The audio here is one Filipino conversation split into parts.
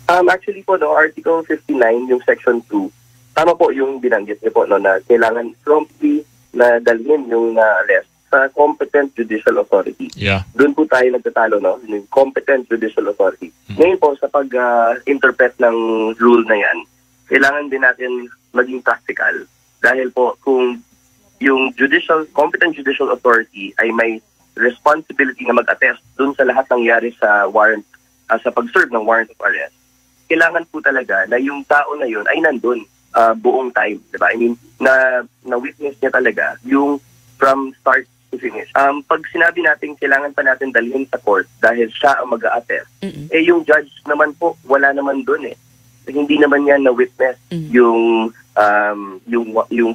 Actually po, no, Article 59, yung Section 2, tama po yung binanggit niyo po, no, na kailangan promptly na dalhin yung arrest sa competent judicial authority. Yeah. Doon po tayo nagtatalo, no, yung competent judicial authority. Ngayon po, sa pag-interpret ng rule na yan, kailangan din natin maging practical. Dahil po, kung yung competent judicial authority ay may responsibility na mag-attest doon sa lahat nangyari sa warrant, sa pag-serve ng warrant of arrest, kailangan po talaga na yung tao na yun ay nandun buong time, diba? I mean, na-witness niya talaga yung from start to finish. Pag sinabi natin kailangan pa natin dalhin sa court dahil siya ang mag-a-attest, yung judge naman po, wala naman dun eh. Hindi naman yan na-witness yung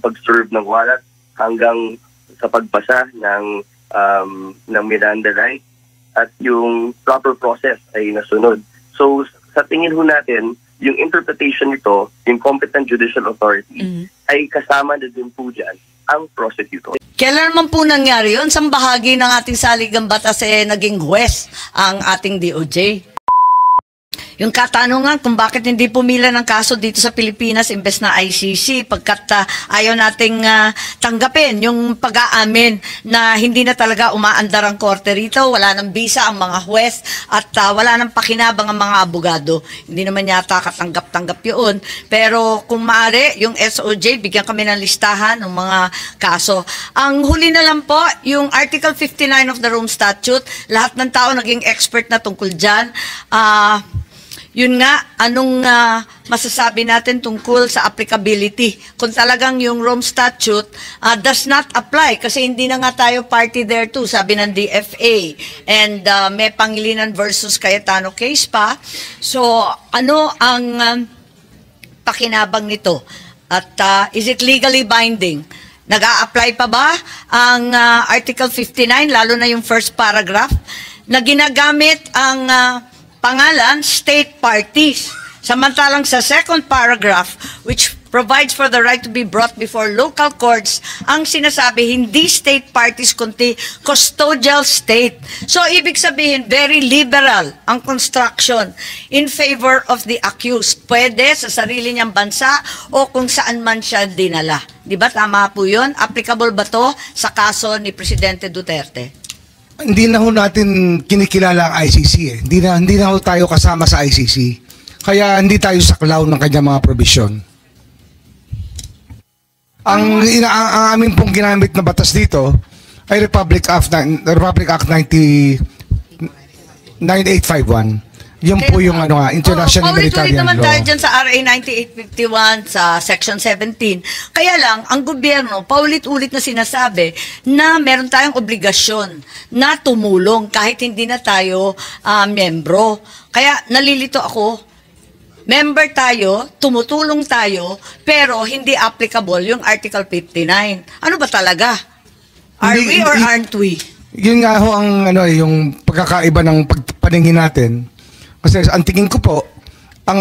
pag-serve ng warrant hanggang sa pagbasa ng Miranda right at yung proper process ay nasunod. So, sa tingin ho natin, yung interpretation nito, yung competent judicial authority, ay kasama na din po dyan ang prosecutor. Kailan naman po nangyari yun? Sang bahagi ng ating saligang batas naging huwes ang ating DOJ? Yung katanungan kung bakit hindi pumila ng kaso dito sa Pilipinas imbes na ICC pagkat ayaw nating tanggapin yung pag-aamin na hindi na talaga umaandar ang korte rito, wala nang bisa ang mga huwes at wala nang pakinabang ang mga abogado. Hindi naman yata katanggap-tanggap yun. Pero kung maaari, yung SOJ, bigyan kami ng listahan ng mga kaso. Ang huli na lang po, yung Article 59 of the Rome Statute, lahat ng tao naging expert na tungkol dyan. Yun nga, anong masasabi natin tungkol sa applicability? Kung talagang yung Rome Statute does not apply kasi hindi na nga tayo party there too, sabi ng DFA. And may Pangilinan versus Cayetano case pa. So, ano ang pakinabang nito? At is it legally binding? Nag-a-apply pa ba ang Article 59, lalo na yung first paragraph, na ginagamit ang pangalan, state parties. Samantalang sa second paragraph, which provides for the right to be brought before local courts, ang sinasabi, hindi state parties, kundi custodial state. So, ibig sabihin, very liberal ang construction in favor of the accused. Pwede sa sarili niyang bansa o kung saan man siya dinala. Di ba? Tama po yun? Applicable ba to sa kaso ni Presidente Duterte? Hindi na ho natin kinikilala ang ICC eh. Hindi na ho tayo kasama sa ICC. Kaya hindi tayo saklaw ng kanyang mga probisyon. Ang amin pong ginamit na batas dito ay Republic Act 9851. Yun po yung international humanitarian law. Naman tayo dyan sa RA 9851 sa Section 17. Kaya lang, ang gobyerno, paulit-ulit na sinasabi na meron tayong obligasyon na tumulong kahit hindi na tayo membro. Kaya nalilito ako, member tayo, tumutulong tayo, pero hindi applicable yung Article 59. Ano ba talaga? Are we or aren't we? Yun nga ho ang yung pagkakaiba ng pagpaningin natin. Kasi ang tingin ko po, ang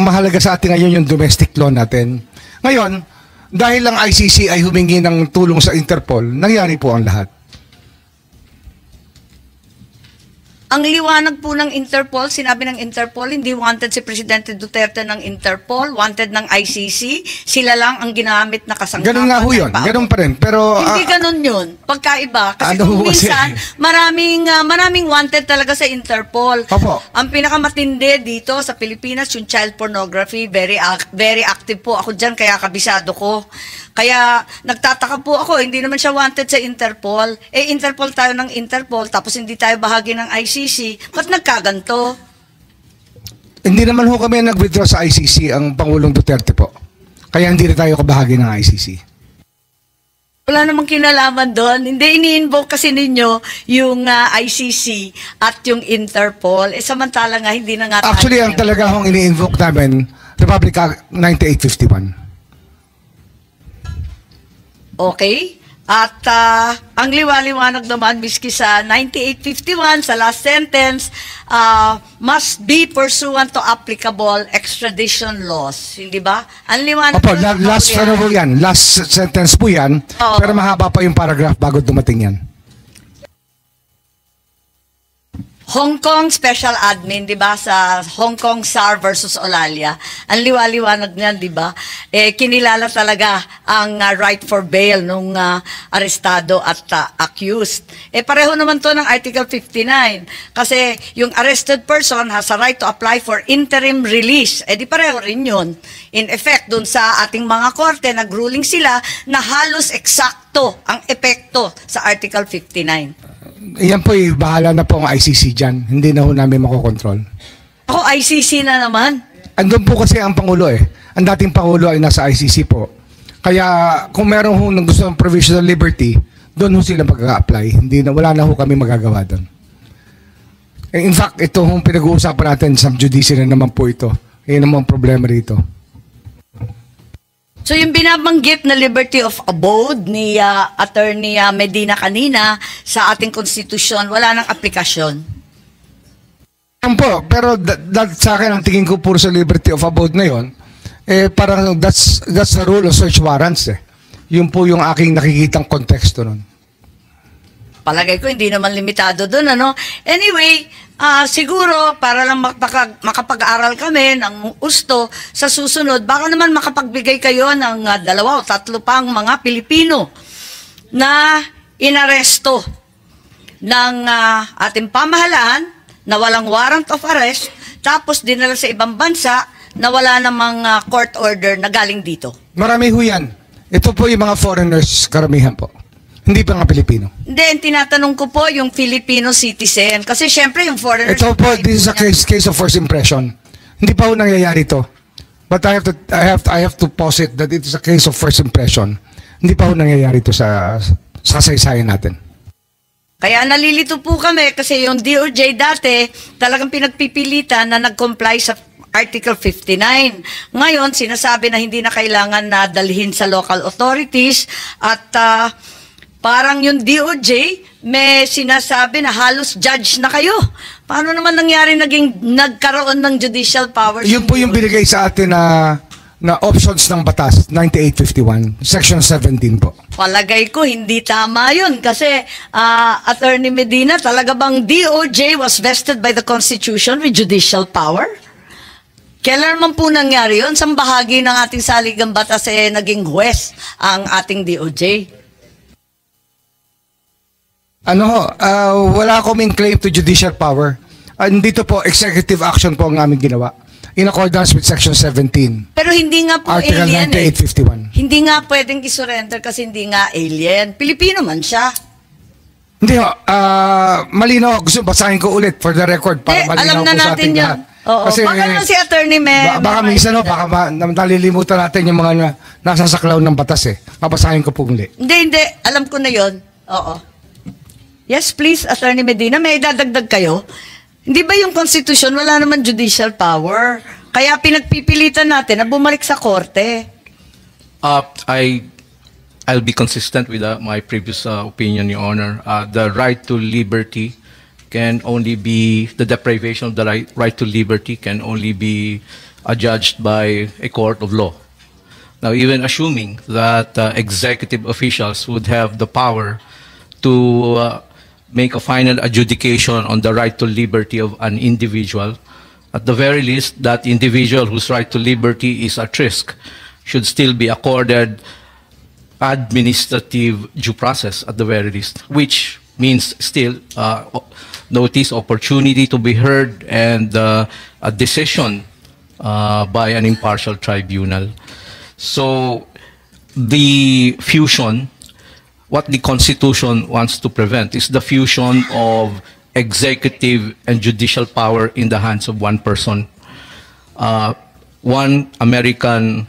mahalaga sa atin ngayon yung domestic law natin. Ngayon, dahil lang ICC ay humingi ng tulong sa Interpol, nangyari po ang lahat. Ang liwanag po ng Interpol, sinabi ng Interpol, hindi wanted si Presidente Duterte ng Interpol, wanted ng ICC, sila lang ang ginamit na kasangkapan. Ganun nga ho yun, ganun pa rin. Pero, hindi ganun yun, pagkaiba. Kasi kung minsan, maraming wanted talaga sa Interpol. Opo. Ang pinakamatindi dito sa Pilipinas, yung child pornography, very active po ako dyan, kaya kabisado ko. Kaya nagtataka po ako, hindi naman siya wanted sa Interpol. Interpol tayo ng Interpol, tapos hindi tayo bahagi ng ICC. Ba't nagkaganto? Hindi naman ho kami nag-withdraw sa ICC ang Pangulong Duterte po. Kaya hindi na tayo kabahagi ng ICC. Wala namang kinalaman doon. Hindi ini-invoke kasi ninyo yung ICC at yung Interpol. Samantala nga, hindi na nga tayo. Actually, ang talaga hong ini-invoke namin, Republic Act 9851. Okay? At ang liwaliwanag naman, miski sa 9851, sa last sentence, must be pursuant to applicable extradition laws. Hindi ba? Ang liwanag. Opo, last sentence po yan, pero mahaba pa yung paragraph bago dumating yan. Hong Kong Special Admin, di ba, sa Hong Kong SAR versus Olalia, ang liwaliwanag niyan, di ba, kinilala talaga ang right for bail nung arestado at accused. Pareho naman to ng Article 59, kasi yung arrested person has a right to apply for interim release. Di pareho rin yun. In effect, dun sa ating mga korte, nagruling sila na halos eksakto ang epekto sa Article 59. Yan po, bahala na po ang ICC dyan. Hindi na ho namin makokontrol. Ako, ICC na naman. Andun po kasi ang Pangulo eh. Ang dating Pangulo ay nasa ICC po. Kaya kung meron ho nang gusto ng provisional liberty, doon ho sila mag-a-apply. Wala na ho kami magagawa doon. In fact, ito hong pinag-uusapan natin sa judiciary na naman po ito. Yan naman ang problema rito. So yung binabanggit na liberty of abode ni Attorney Medina kanina sa ating konstitusyon, wala nang aplikasyon. Yan po, pero sa akin ang tingin ko puro sa liberty of abode na yon, parang that's the rule of search warrants eh. Yun po yung aking nakikitang konteksto nun. Palagay ko hindi naman limitado doon, ano? Anyway, siguro para lang makapag-aral kami ng gusto sa susunod, baka naman makapagbigay kayo ng 2 o 3 pang mga Pilipino na inaresto ng ating pamahalaan na walang warrant of arrest, tapos dinala sa ibang bansa na wala namang court order na galing dito. Marami ho yan. Ito po yung mga foreigners, karamihan po. Hindi pa nga Pilipino. Hindi, tinatanong ko po yung Filipino citizen. Kasi syempre yung foreigners... Ito po, this is a case of first impression. Hindi pa ho nangyayari ito. But I have to posit that it is a case of first impression. Hindi pa ho nangyayari ito sa kasaysayan natin. Kaya nalilito po kami kasi yung DOJ dati talagang pinagpipilitan na nag-comply sa Article 59. Ngayon, sinasabi na hindi na kailangan na dalhin sa local authorities at... parang yung DOJ, may sinasabi na halos judge na kayo. Paano naman nangyari nagkaroon ng judicial powers? Yun po yung binigay sa atin na options ng batas, 9851, Section 17 po. Palagay ko, hindi tama yun. Kasi, Attorney Medina, talaga bang DOJ was vested by the Constitution with judicial power? Kailan man po nangyari yun? Sa bahagi ng ating saligang batas naging huwes ang ating DOJ? Wala kaming claim to judicial power. Dito po, executive action po ang aming ginawa. In accordance with Section 17. Pero hindi nga po Article alien 9851. Hindi nga pwedeng isurrender kasi hindi nga alien. Pilipino man siya. Hindi ho. Malinaw. Gusto basahin ko ulit for the record para malinaw alam na po sa natin ating yan. lahat. Oo. Kasi, baka naman si Attorney baka minsan baka nalilimutan natin yung mga nasa saklaw ng batas eh. Babasahin ko po ulit. Hindi. Alam ko na yon. Oo. Yes, please, Attorney Medina, may idadagdag kayo. Hindi ba yung Constitution, wala naman judicial power? Kaya pinagpipilitan natin na bumalik sa korte. I'll be consistent with my previous opinion, Your Honor. The right to liberty can only be, the deprivation of the right to liberty can only be judged by a court of law. Now, even assuming that executive officials would have the power to make a final adjudication on the right to liberty of an individual, at the very least, that individual whose right to liberty is at risk should still be accorded administrative due process at the very least, which means still notice, opportunity to be heard, and a decision by an impartial tribunal. So the fusion, what the Constitution wants to prevent is the fusion of executive and judicial power in the hands of one person. One American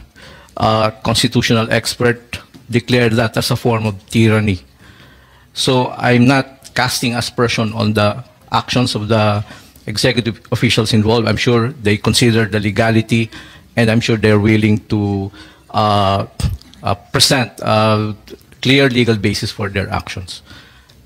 constitutional expert declared that as a form of tyranny. So I'm not casting aspersion on the actions of the executive officials involved. I'm sure they consider the legality, and I'm sure they're willing to present clear legal basis for their actions.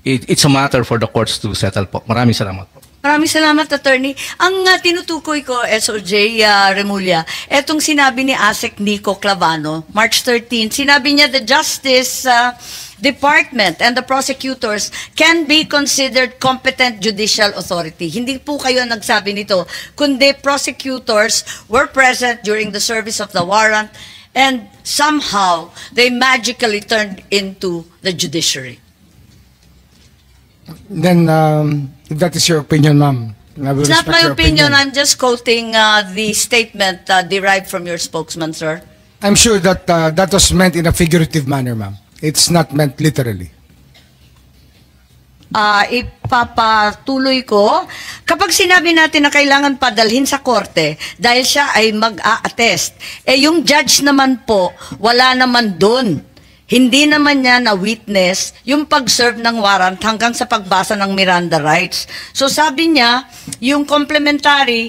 It's a matter for the courts to settle po. Maraming salamat po. Maraming salamat, Attorney. Ang tinutukoy ko, SOJ Remulla, etong sinabi ni ASEC Nico Clavano, March 13, sinabi niya the Justice Department and the prosecutors can be considered competent judicial authority. Hindi po kayo nagsabi nito, kundi prosecutors were present during the service of the warrant and somehow they magically turned into the judiciary. Then, if that is your opinion, ma'am, I will It's not respect my your opinion. I'm just quoting the statement derived from your spokesman, sir. I'm sure that that was meant in a figurative manner, ma'am. It's not meant literally. Ipapatuloy ko, kapag sinabi natin na kailangan padalhin sa korte dahil siya ay mag-a-attest, yung judge naman po, wala naman doon. Hindi naman niya na-witness yung pag-serve ng warrant hanggang sa pagbasa ng Miranda rights. So sabi niya, yung complementarity,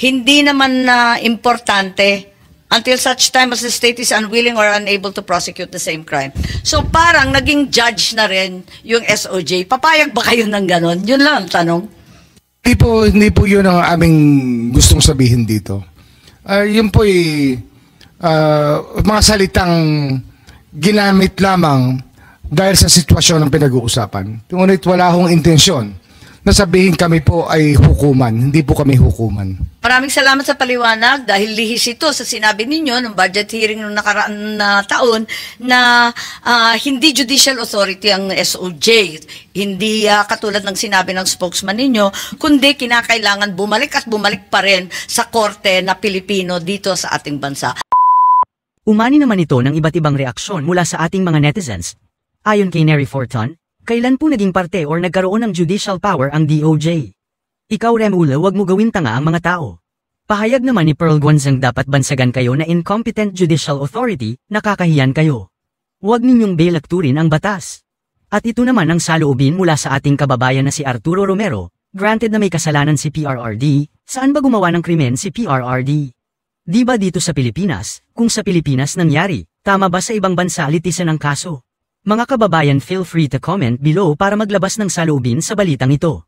hindi naman na importante until such time as the state is unwilling or unable to prosecute the same crime. So parang naging judge na rin yung SOJ. Papayag ba kayo ng ganon? Yun lang ang tanong. Hindi po yun ang aming gustong sabihin dito. Yun po mga salitang ginamit lamang dahil sa sitwasyon ng pinag-uusapan. Ngunit wala akong intensyon na sabihin kami po ay hukuman. Hindi po kami hukuman. Maraming salamat sa paliwanag dahil lihis ito sa sinabi ninyo ng budget hearing noong nakaraan na taon na hindi judicial authority ang SOJ. Hindi katulad ng sinabi ng spokesman ninyo, kundi kinakailangan bumalik at bumalik pa rin sa korte na Pilipino dito sa ating bansa. Umani naman ito ng iba't ibang reaksyon mula sa ating mga netizens. Ayon kay Nery Forton, kailan po naging parte or nagkaroon ng judicial power ang DOJ? Ikaw Remulla, wag mo gawin tanga ang mga tao. Pahayag naman ni Pearl Guanzang dapat bansagan kayo na incompetent judicial authority, nakakahiyan kayo. Huwag ninyong bailakturin ang batas. At ito naman ang saloobin mula sa ating kababayan na si Arturo Romero, granted na may kasalanan si PRRD, saan ba gumawa ng krimen si PRRD? Di ba dito sa Pilipinas, kung sa Pilipinas nangyari, tama ba sa ibang bansa litisan ang kaso? Mga kababayan, feel free to comment below para maglabas ng saloobin sa balitang ito.